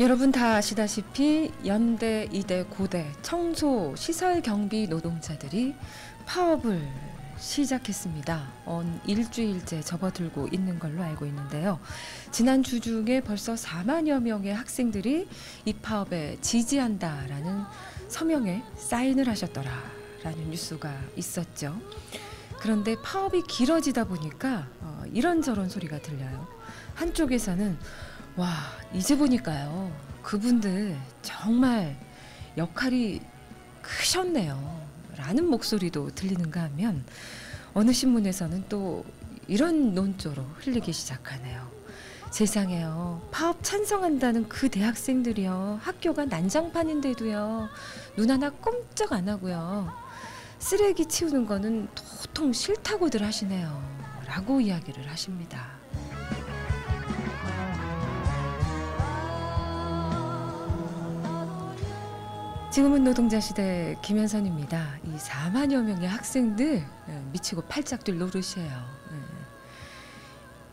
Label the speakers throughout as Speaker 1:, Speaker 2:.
Speaker 1: 여러분 다 아시다시피 연대, 이대, 고대 청소, 시설 경비 노동자들이 파업을 시작했습니다. 일주일째 접어들고 있는 걸로 알고 있는데요. 지난 주 중에 벌써 4만여 명의 학생들이 이 파업에 지지한다라는 서명에 사인을 하셨더라라는 뉴스가 있었죠. 그런데 파업이 길어지다 보니까 이런저런 소리가 들려요. 한쪽에서는 와, 이제 보니까요, 그분들 정말 역할이 크셨네요 라는 목소리도 들리는가 하면, 어느 신문에서는 또 이런 논조로 흘리기 시작하네요. 세상에요, 파업 찬성한다는 그 대학생들이요, 학교가 난장판인데도요 눈 하나 꼼짝 안 하고요, 쓰레기 치우는 거는 도통 싫다고들 하시네요 라고 이야기를 하십니다. 지금은 노동자시대 김현선입니다. 이 4만여 명의 학생들 미치고 팔짝 뛸 노릇이에요.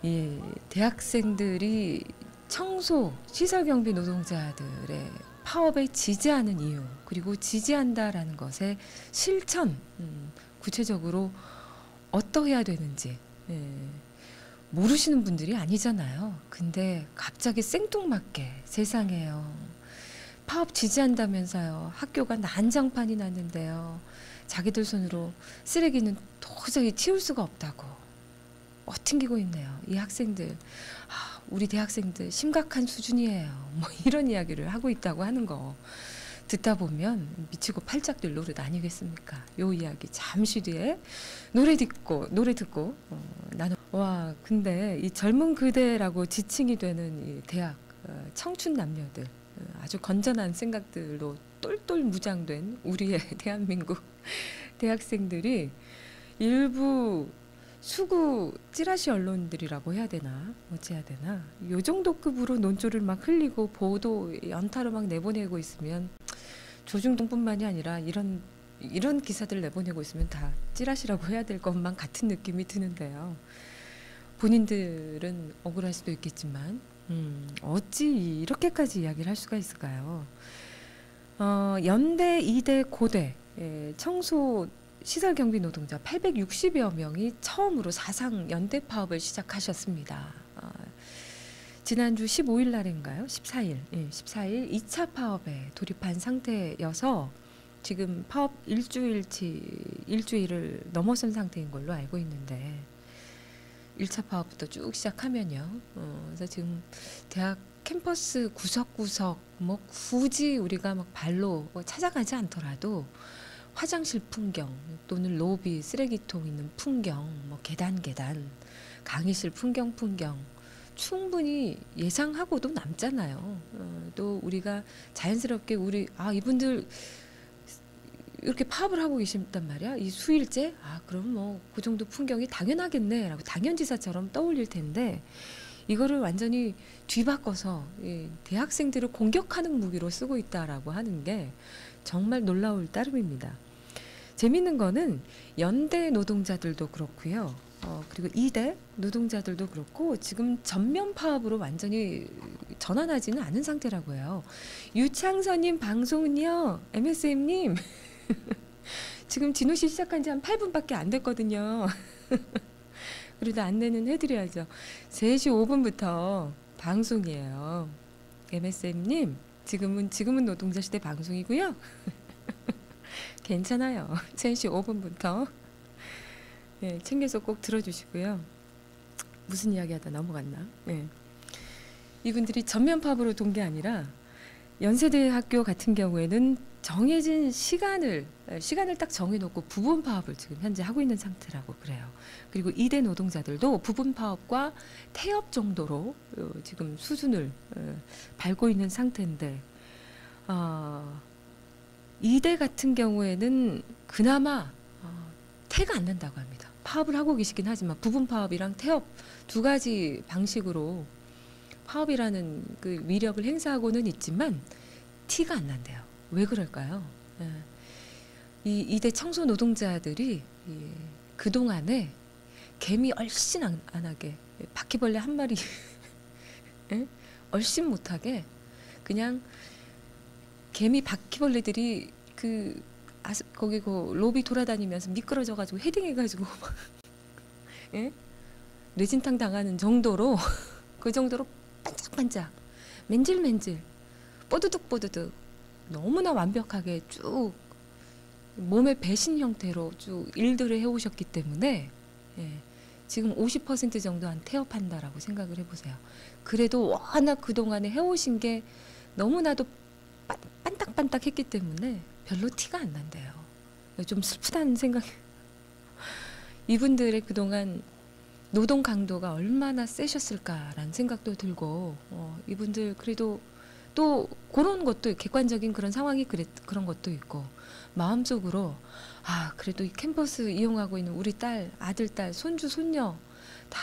Speaker 1: 이 대학생들이 청소, 시설경비 노동자들의 파업에 지지하는 이유, 그리고 지지한다라는 것의 실천, 구체적으로 어떠해야 되는지 모르시는 분들이 아니잖아요. 근데 갑자기 생뚱맞게 세상에요, 파업 지지한다면서요, 학교가 난장판이 났는데요, 자기들 손으로 쓰레기는 도저히 치울 수가 없다고 튕기고 있네요. 이 학생들, 우리 대학생들 심각한 수준이에요, 뭐 이런 이야기를 하고 있다고 하는 거 듣다 보면 미치고 팔짝 뛸 노릇 아니겠습니까? 요 이야기 잠시 뒤에 노래 듣고 나눠. 와, 근데 이 젊은 그대라고 지칭이 되는 이 대학 청춘 남녀들, 아주 건전한 생각들로 똘똘 무장된 우리의 대한민국 대학생들이 일부 수구 찌라시 언론들이라고 해야 되나, 어찌해야 되나, 요 정도 급으로 논조를 막 흘리고 보도 연타로 막 내보내고 있으면, 조중동뿐만이 아니라 이런 기사들 내보내고 있으면 다 찌라시라고 해야 될 것만 같은 느낌이 드는데요. 본인들은 억울할 수도 있겠지만 어찌 이렇게까지 이야기를 할 수가 있을까요? 연대, 이대, 고대 청소 시설경비 노동자 860여 명이 처음으로 사상 연대 파업을 시작하셨습니다. 지난주 15일 날인가요? 14일 2차 파업에 돌입한 상태여서 지금 파업 일주일을 넘어선 상태인 걸로 알고 있는데, 1차 파업부터 쭉 시작하면요. 그래서 지금 대학 캠퍼스 구석구석 뭐 굳이 우리가 막 발로 찾아가지 않더라도 화장실 풍경 또는 로비 쓰레기통 있는 풍경, 뭐 계단 강의실 풍경 충분히 예상하고도 남잖아요. 또 우리가 자연스럽게 이분들 이렇게 파업을 하고 계신단 말이야, 이 수일째, 그럼 뭐 그 정도 풍경이 당연하겠네 라고 당연지사처럼 떠올릴 텐데, 이거를 완전히 뒤바꿔서 대학생들을 공격하는 무기로 쓰고 있다라고 하는 게 정말 놀라울 따름입니다. 재밌는 거는 연대 노동자들도 그렇고요, 그리고 이대 노동자들도 그렇고 지금 전면 파업으로 완전히 전환하지는 않은 상태라고 해요. 유창선님 방송은요, MSM님 지금 진호씨 시작한 지 한 8분밖에 안 됐거든요. 그래도 안내는 해드려야죠. 3시 5분부터 방송이에요. MSM님, 지금은 노동자시대 방송이고요. 괜찮아요. 3시 5분부터 챙겨서 꼭 들어주시고요. 무슨 이야기 하다 넘어갔나? 이분들이 전면 파업으로 돈 게 아니라 연세대학교 같은 경우에는 정해진 시간을 딱 정해놓고 부분 파업을 지금 현재 하고 있는 상태라고 그래요. 그리고 이대 노동자들도 부분 파업과 태업 정도로 지금 수준을 밟고 있는 상태인데, 이대 같은 경우에는 그나마 태가 안 난다고 합니다. 파업을 하고 계시긴 하지만 부분 파업이랑 태업 두 가지 방식으로 파업이라는 그 위력을 행사하고는 있지만 티가 안 난대요. 왜 그럴까요? 이 이대 청소 노동자들이 그동안에 개미 얼씬 안 하게, 바퀴벌레 한 마리 얼씬 못하게 그냥 개미 바퀴벌레들이 거기 그 로비 돌아다니면서 미끄러져가지고 헤딩해가지고 막, 예? 뇌진탕 당하는 정도로 그 정도로 반짝반짝 맨질맨질 뽀드득뽀드득 너무나 완벽하게 쭉 몸의 배신 형태로 쭉 일들을 해오셨기 때문에 예, 지금 50% 정도 한 태업한다라고 생각을 해보세요. 그래도 워낙 그동안에 해오신 게 너무나도 반딱반딱했기 때문에 별로 티가 안 난대요. 좀 슬프다는 생각이. 이분들의 그동안 노동 강도가 얼마나 세셨을까라는 생각도 들고 이분들 그래도 또 그런 것도 객관적인 그런 상황이 그런 것도 있고 마음속으로 그래도 이 캠퍼스 이용하고 있는 우리 딸, 아들, 딸, 손주, 손녀 다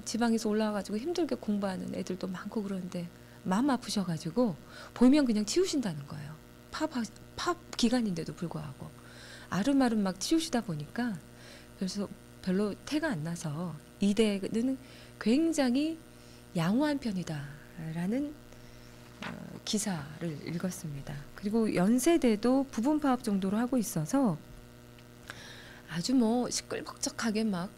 Speaker 1: 지방에서 올라와가지고 힘들게 공부하는 애들도 많고 그런데 마음 아프셔가지고 보이면 그냥 치우신다는 거예요. 팝 기간인데도 불구하고 아름아름 막 치우시다 보니까 그래서 별로 태가 안 나서 이대는 굉장히 양호한 편이다라는 기사를 읽었습니다. 그리고 연세대도 부분 파업 정도로 하고 있어서 아주 뭐 시끌벅적하게 막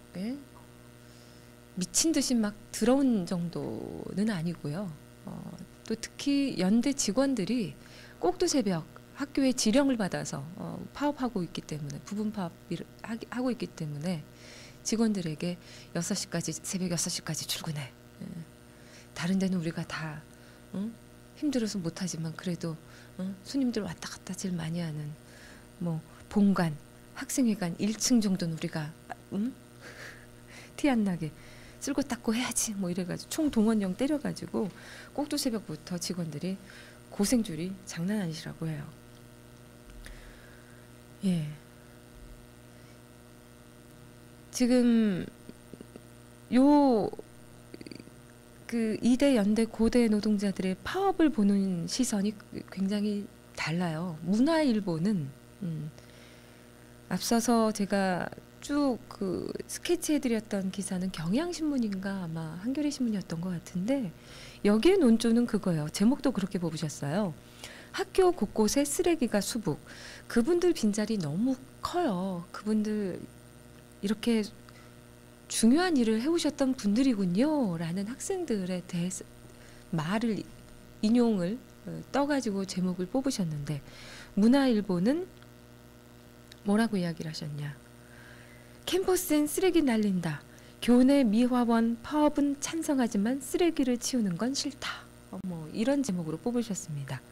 Speaker 1: 미친 듯이 막 들어온 정도는 아니고요. 또 특히 연대 직원들이 꼭두 새벽 학교에 지령을 받아서 파업하고 있기 때문에 부분 파업 하고 있기 때문에 직원들에게 6시까지 새벽 6시까지 출근해. 다른 데는 우리가 다 힘들어서 못하지만 그래도 손님들 왔다 갔다 제일 많이 하는 뭐 본관, 학생회관 1층 정도는 우리가 티 안 나게 쓸고 닦고 해야지 뭐 이래가지고 총 동원령 때려가지고 꼭두 새벽부터 직원들이 고생줄이 장난 아니시라고 해요. 예. 지금 이대, 연대, 고대 노동자들의 파업을 보는 시선이 굉장히 달라요. 문화일보는 앞서서 제가 쭉 스케치해드렸던 기사는 경향신문인가 아마 한겨레신문이었던 것 같은데 여기에 논조는 그거예요. 제목도 그렇게 뽑으셨어요. 학교 곳곳에 쓰레기가 수북. 그분들 빈자리 너무 커요. 그분들 이렇게 중요한 일을 해오셨던 분들이군요 라는 학생들에 대해서 말을 인용을 떠가지고 제목을 뽑으셨는데 문화일보는 뭐라고 이야기를 하셨냐. 캠퍼스엔 쓰레기 날린다. 교내 미화원 파업은 찬성하지만 쓰레기를 치우는 건 싫다. 뭐 이런 제목으로 뽑으셨습니다.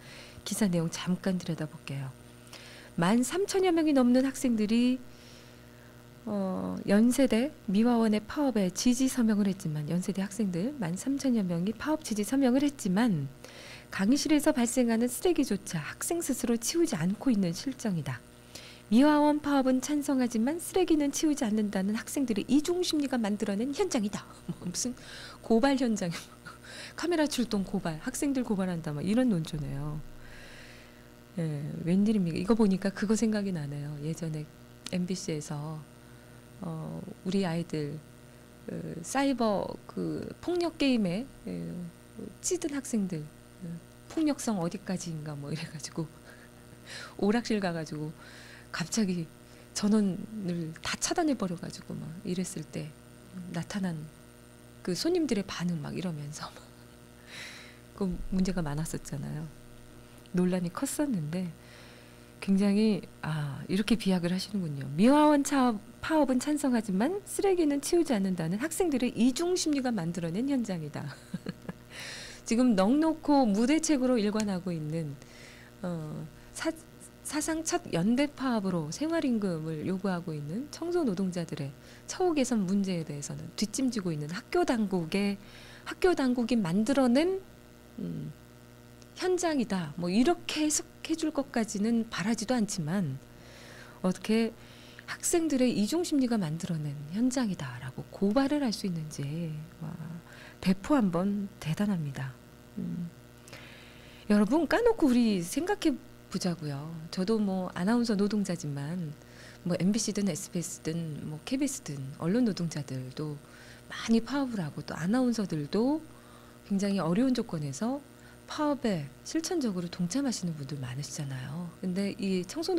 Speaker 1: 기사 내용 잠깐 들여다볼게요. 13,000여 명이 넘는 학생들이 연세대 미화원의 파업에 지지 서명을 했지만 연세대 학생들 13,000여 명이 파업 지지 서명을 했지만 강의실에서 발생하는 쓰레기조차 학생 스스로 치우지 않고 있는 실정이다. 미화원 파업은 찬성하지만 쓰레기는 치우지 않는다는 학생들의 이중심리가 만들어낸 현장이다. 무슨 고발 현장, 카메라 출동 고발, 학생들 고발한다 막 이런 논조네요. 예, 웬일입니까? 이거 보니까 그거 생각이 나네요. 예전에 MBC에서 우리 아이들 사이버 폭력 게임에 찌든 학생들 폭력성 어디까지인가 뭐 이래가지고 오락실 가가지고 갑자기 전원을 다 차단해 버려가지고 막 이랬을 때 나타난 그 손님들의 반응 막 이러면서 막 그 문제가 많았었잖아요. 논란이 컸었는데 굉장히 이렇게 비약을 하시는군요. 미화원 파업은 찬성하지만 쓰레기는 치우지 않는다는 학생들의 이중심리가 만들어낸 현장이다. 지금 넉놓고 무대책으로 일관하고 있는 사상 첫 연대 파업으로 생활임금을 요구하고 있는 청소 노동자들의 처우 개선 문제에 대해서는 뒷짐지고 있는 학교 당국이 만들어낸 현장이다. 뭐 이렇게 해석해 줄 것까지는 바라지도 않지만 어떻게 학생들의 이중심리가 만들어낸 현장이다라고 고발을 할 수 있는지 배포 한번 대단합니다. 여러분 까놓고 우리 생각해 보자고요. 저도 뭐 아나운서 노동자지만 뭐 MBC든 SBS든 뭐 KBS든 언론 노동자들도 많이 파업을 하고 또 아나운서들도 굉장히 어려운 조건에서 파업에 실천적으로 동참하시는 분들 많으시잖아요. 근데 이 청소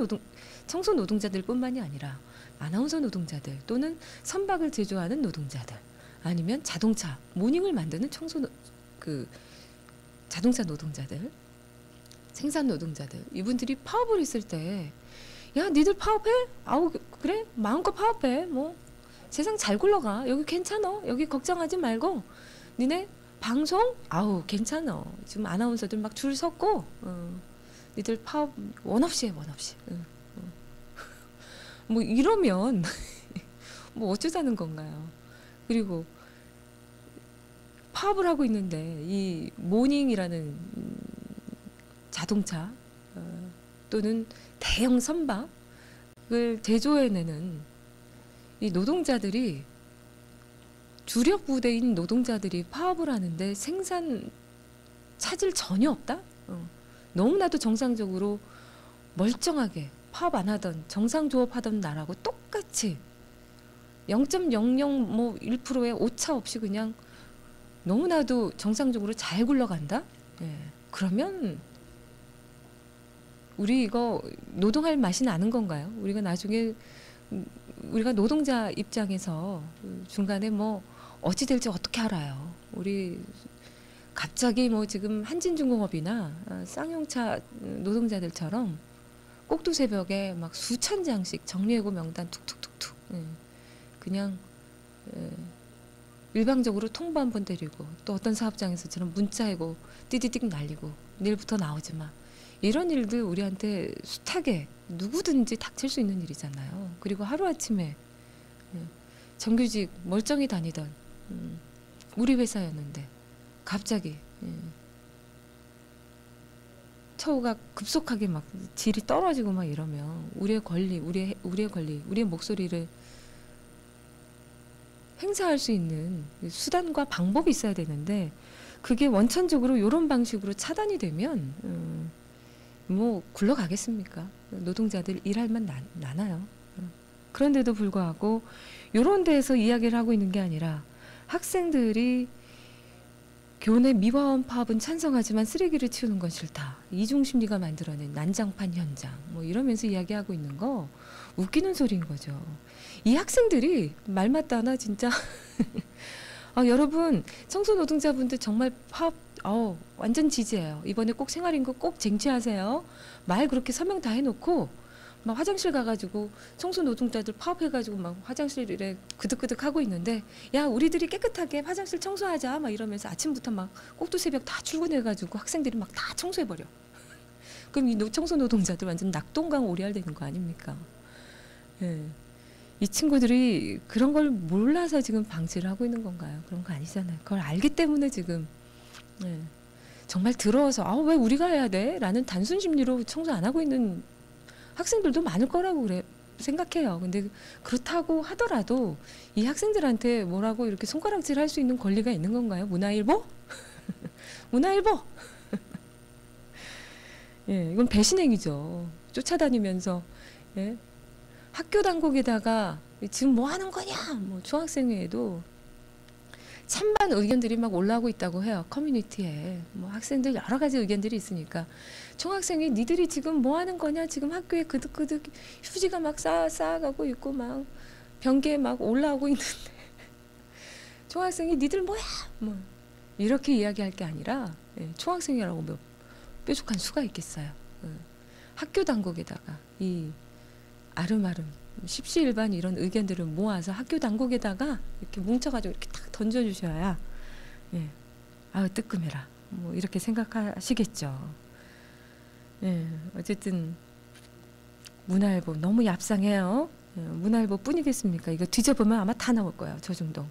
Speaker 1: 노동자들뿐만이 아니라 아나운서 노동자들 또는 선박을 제조하는 노동자들 아니면 자동차 모닝을 만드는 자동차 노동자들 생산 노동자들 이분들이 파업을 했을 때 야 니들 파업해? 아우 그래 마음껏 파업해 뭐 세상 잘 굴러가 여기 괜찮아 여기 걱정하지 말고 니네 방송 아우 괜찮아 지금 아나운서들 막 줄 섰고 니들 파업 원 없이 해 원 없이 뭐 이러면 뭐 어쩌자는 건가요? 그리고 파업을 하고 있는데 이 모닝이라는 자동차 또는 대형 선박을 제조해내는 이 노동자들이 주력 부대인 노동자들이 파업을 하는데 생산 차질 전혀 없다? 너무나도 정상적으로 멀쩡하게 파업 안 하던 정상 조업하던 나라고 똑같이 0.00 1%의 오차 없이 그냥 너무나도 정상적으로 잘 굴러간다? 예. 그러면 우리 이거 노동할 맛이 나는 건가요? 우리가 나중에 우리가 노동자 입장에서 중간에 뭐 어찌 될지 어떻게 알아요? 우리 갑자기 뭐 지금 한진중공업이나 쌍용차 노동자들처럼 꼭두 새벽에 막 수천 장씩 정리해고 명단 툭툭툭툭 그냥 일방적으로 통보 한 번 때리고 또 어떤 사업장에서처럼 문자해고 띠디딕 날리고 내일부터 나오지 마 이런 일들 우리한테 숱하게 누구든지 닥칠 수 있는 일이잖아요. 그리고 하루아침에 정규직 멀쩡히 다니던 우리 회사였는데 갑자기 처우가 급속하게 막 질이 떨어지고 막 이러면 우리의 권리, 우리의 목소리를 행사할 수 있는 수단과 방법이 있어야 되는데 그게 원천적으로 이런 방식으로 차단이 되면 뭐 굴러가겠습니까? 노동자들 일할 만 나나요? 그런데도 불구하고 이런 데에서 이야기를 하고 있는 게 아니라 학생들이 교내 미화원 파업은 찬성하지만 쓰레기를 치우는 건 싫다. 이중심리가 만들어낸 난장판 현장. 뭐 이러면서 이야기하고 있는 거 웃기는 소리인 거죠. 이 학생들이 말 맞다나 진짜 여러분 청소노동자분들 정말 파업 완전 지지해요. 이번에 꼭 생활임금 꼭 쟁취하세요. 말 그렇게 서명 다 해놓고 막 화장실 가가지고 청소노동자들 파업해가지고 막 화장실에 그득그득 하고 있는데 야 우리들이 깨끗하게 화장실 청소하자 막 이러면서 아침부터 막 꼭두 새벽 다 출근해가지고 학생들이 막 다 청소해버려. 그럼 이 청소노동자들 완전 낙동강 오리알 되는 거 아닙니까? 예. 이 친구들이 그런 걸 몰라서 지금 방치를 하고 있는 건가요? 그런 거 아니잖아요. 그걸 알기 때문에 지금 정말 들어서 왜 우리가 해야 돼? 라는 단순 심리로 청소 안 하고 있는 학생들도 많을 거라고 생각해요. 근데 그렇다고 하더라도 이 학생들한테 뭐라고 이렇게 손가락질 할 수 있는 권리가 있는 건가요? 문화일보? 문화일보? 예, 이건 배신행위죠. 쫓아다니면서 학교 당국에다가 지금 뭐 하는 거냐? 뭐 중학생회에도 찬반 의견들이 막 올라오고 있다고 해요. 커뮤니티에. 뭐 학생들 여러 가지 의견들이 있으니까. 총학생이 니들이 지금 뭐 하는 거냐? 지금 학교에 그득그득 휴지가 막 쌓아가고 있고 막 변기에 막 올라오고 있는데 총학생이 니들 뭐야? 뭐 이렇게 이야기할 게 아니라 총학생이라고 뭐 뾰족한 수가 있겠어요. 학교 당국에다가 이 아름아름 십시일반 이런 의견들을 모아서 학교 당국에다가 이렇게 뭉쳐가지고 이렇게 딱 던져주셔야 뜨끔해라 뭐 이렇게 생각하시겠죠. 어쨌든 문화일보 너무 얍상해요. 문화일보 뿐이겠습니까? 이거 뒤져보면 아마 다 나올 거예요. 조중동.